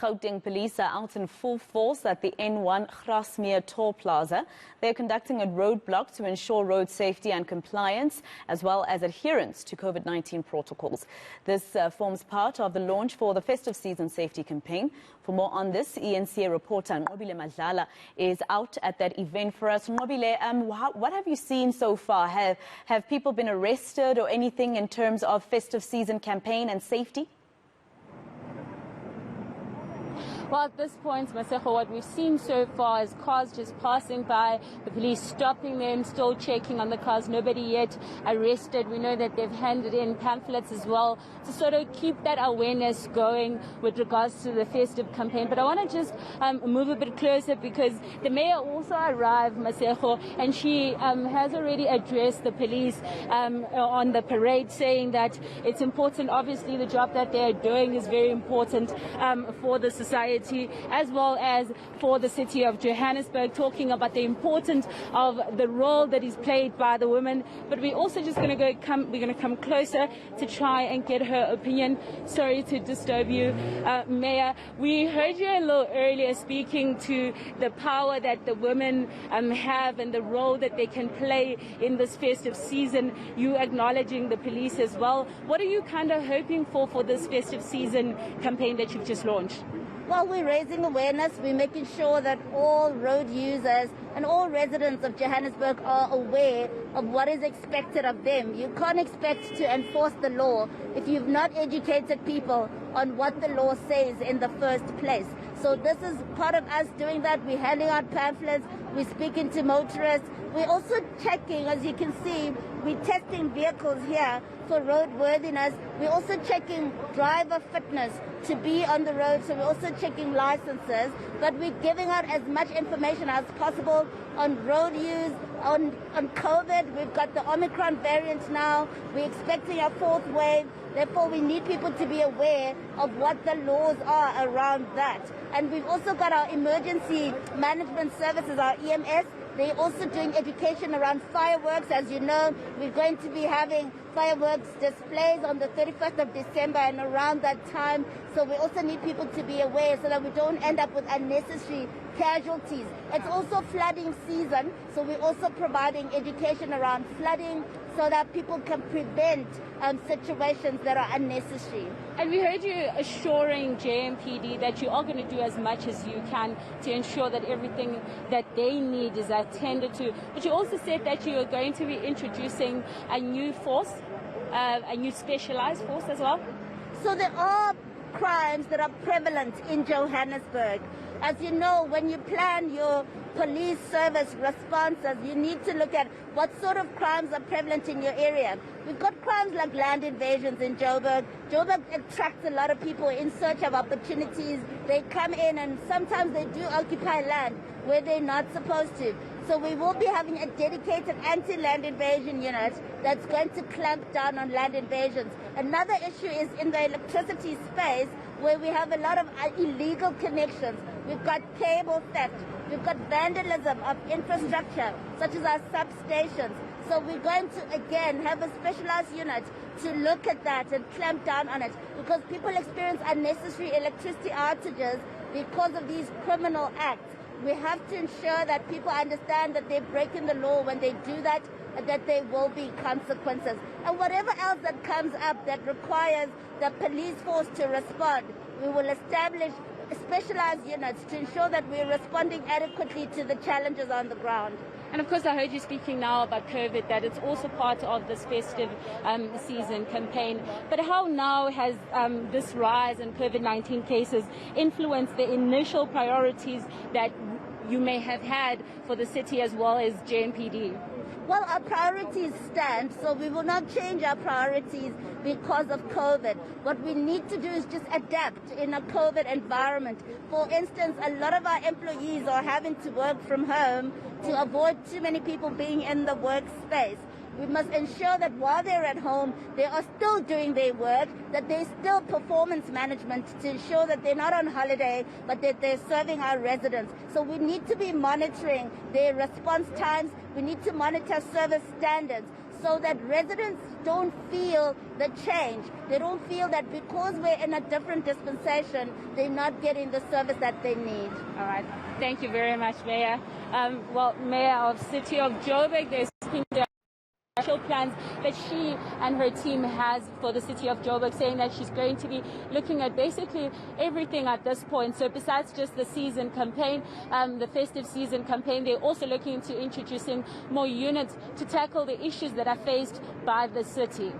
Gauteng Police are out in full force at the N1 Grasmere toll plaza. They're conducting a roadblock to ensure road safety and compliance, as well as adherence to COVID-19 protocols. This forms part of the launch for the Festive Season Safety campaign. For more on this, eNCA reporter Nqobile Madlala is out at that event for us. Nqobile, what have you seen so far? Have people been arrested or anything in terms of Festive Season campaign and safety? Well, at this point, Maseko, what we've seen so far is cars just passing by, the police stopping them, still checking on the cars, nobody yet arrested. We know that they've handed in pamphlets as well to sort of keep that awareness going with regards to the festive campaign. But I want to just move a bit closer because the mayor also arrived, Maseko, and she has already addressed the police on the parade, saying that it's important. Obviously, the job that they're doing is very important for the society, as well as for the city of Johannesburg, talking about the importance of the role that is played by the women. But we're also just going to come closer to try and get her opinion. Sorry to disturb you, Mayor. We heard you a little earlier speaking to the power that the women have and the role that they can play in this festive season. You acknowledging the police as well. What are you kind of hoping for this festive season campaign that you've just launched? Well, we're raising awareness. We're making sure that all road users and all residents of Johannesburg are aware of what is expected of them. You can't expect to enforce the law if you've not educated people on what the law says in the first place. So this is part of us doing that. We're handing out pamphlets. We're speaking to motorists. We're also checking, as you can see, we're testing vehicles here for roadworthiness. We're also checking driver fitness to be on the road. So we're also checking licenses. But we're giving out as much information as possible on road use, on COVID. We've got the Omicron variant now. We're expecting a fourth wave. Therefore, we need people to be aware of what the laws are around that. And we've also got our emergency management services, our EMS. They're also doing education around fireworks. As you know, we're going to be having fireworks displays on the 31st of December and around that time. So we also need people to be aware so that we don't end up with unnecessary casualties. It's also flooding season, so we're also providing education around flooding so that people can prevent situations that are unnecessary. And we heard you assuring JMPD that you are going to do as much as you can to ensure that everything that they need is attended to. But you also said that you are going to be introducing a new force, a new specialized force as well. So there are crimes that are prevalent in Johannesburg. As you know, when you plan your police service responses, you need to look at what sort of crimes are prevalent in your area. We've got crimes like land invasions in Joburg. Joburg attracts a lot of people in search of opportunities. They come in and sometimes they do occupy land where they're not supposed to. So we will be having a dedicated anti-land invasion unit that's going to clamp down on land invasions. Another issue is in the electricity space where we have a lot of illegal connections. We've got cable theft. We've got vandalism of infrastructure, such as our substations. So we're going to, again, have a specialized unit to look at that and clamp down on it because people experience unnecessary electricity outages because of these criminal acts. We have to ensure that people understand that they're breaking the law when they do that and that there will be consequences. And whatever else that comes up that requires the police force to respond, we will establish specialized units to ensure that we're responding adequately to the challenges on the ground. And of course, I heard you speaking now about COVID, that it's also part of this festive season campaign. But how now has this rise in COVID-19 cases influenced the initial priorities that you may have had for the city as well as JMPD? Well, our priorities stand, so we will not change our priorities because of COVID. What we need to do is just adapt in a COVID environment. For instance, a lot of our employees are having to work from home to avoid too many people being in the workspace. We must ensure that while they're at home, they are still doing their work, that there's still performance management to ensure that they're not on holiday, but that they're serving our residents. So we need to be monitoring their response times. We need to monitor service standards so that residents don't feel the change. They don't feel that because we're in a different dispensation, they're not getting the service that they need. All right. Thank you very much, Mayor. Well, Mayor of City of Joburg, there's special plans that she and her team has for the City of Joburg, saying that she's going to be looking at basically everything at this point. So besides just the season campaign, the festive season campaign, they're also looking into introducing more units to tackle the issues that are faced by the city.